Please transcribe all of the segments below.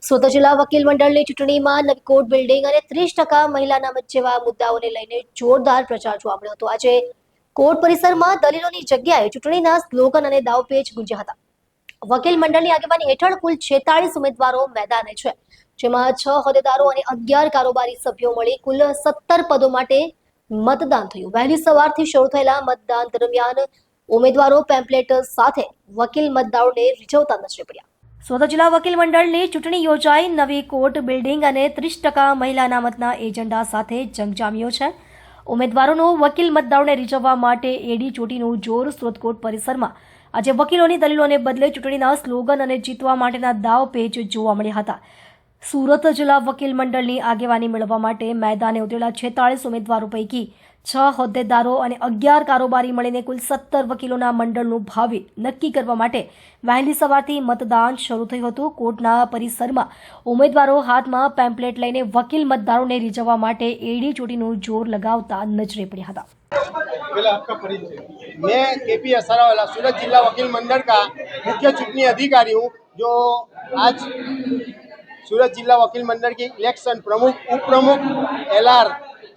સુરત જિલ્લા વકીલ મંડળની ચૂંટણીમાં નવી કોર્ટ બિલ્ડિંગ અને 30% મહિલા અનામત જેવા મુદ્દાઓને લઈને જોરદાર પ્રચાર જોવા મળ્યો હતો। આજે કોર્ટ પરિસરમાં દલીલોની જગ્યાએ ચૂંટણીના સ્લોગન અને દાવપેચ ગુંજ્યા હતા। વકીલ મંડળની આગેવાની હેઠળ કુલ 46 ઉમેદવારો મેદાને છે, જેમાં 6 હોદ્દેદારો અને 11 કારોબારી સભ્યો મળી કુલ 17 પદો માટે મતદાન થયું। વહેલી સવારથી શરૂ થયેલા મતદાન દરમિયાન ઉમેદવારો પેમ્પલેટ સાથે વકીલ મતદારોને રીઝવતા નજરે પડ્યા। સુરત જિલ્લા વકીલ મંડળની ચૂંટણી યોજાઈ। નવી કોર્ટ બિલ્ડિંગ અને 30% મહિલા અનામતના એજન્ડા સાથે જંગ જામ્યો છે। ઉમેદવારોનું વકીલ મતદારોને રીઝવવા માટે એડી ચોટીનું જોર। સુરત કોર્ટ પરિસરમાં આજે વકીલોની દલીલોને બદલે ચૂંટણીના સ્લોગન અને જીતવા માટેના દાવપેચ જોવા મળ્યા હતા। સુરત જિલ્લા વકીલ મંડળની આગેવાની મેળવવા માટે મેદાને ઉતરેલા 46 ઉમેદવારો પૈકી 6 હોદ્દેદારો અને 11 કારોબારી મળીને કુલ 17 વકીલોના મંડળનું ભાવિ નક્કી કરવા માટે વહેલી સવારથી મતદાન શરૂ થયું હતું। કોર્ટના પરિસરમાં ઉમેદવારો હાથમાં પેમ્પલેટ લઈને વકીલ મતદારોને રીઝવવા માટે એડી ચોટીનું જોર લગાવતા નજરે પડ્યા હતા। मैं केपी असरावाला सूरत जिला वकील मंडल का मुख्य चुनावी अधिकारी हूँ। जो आज सूरत जिला वकील मंडल की इलेक्शन प्रमुख, उप प्रमुख, एलआर,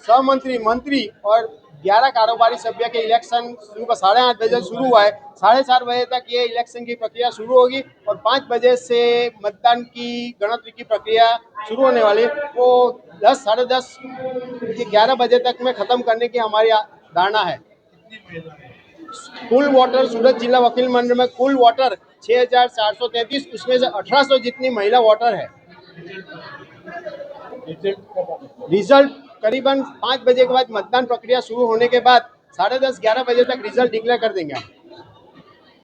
सहमंत्री, मंत्री और 11 कारोबारी सभ्य के इलेक्शन सुबह 8:30 बजे शुरू हुआ है। 4:30 बजे तक ये इलेक्शन की प्रक्रिया शुरू होगी और 5 बजे से मतदान की गणतरी की प्रक्रिया शुरू होने वाली है। वो 10, 10:30, 11 बजे तक में ख़त्म करने की हमारी धारणा है। कुल वोटर सूरत जिला वकील मंडल में कुल वोटर 6,433, उसमें से 1,800 जितनी महिला वोटर है। रिजल्ट करीबन 5 बजे के बाद मतदान प्रक्रिया शुरू होने के बाद 10:30, 11 बजे तक रिजल्ट डिक्लेयर कर देंगे।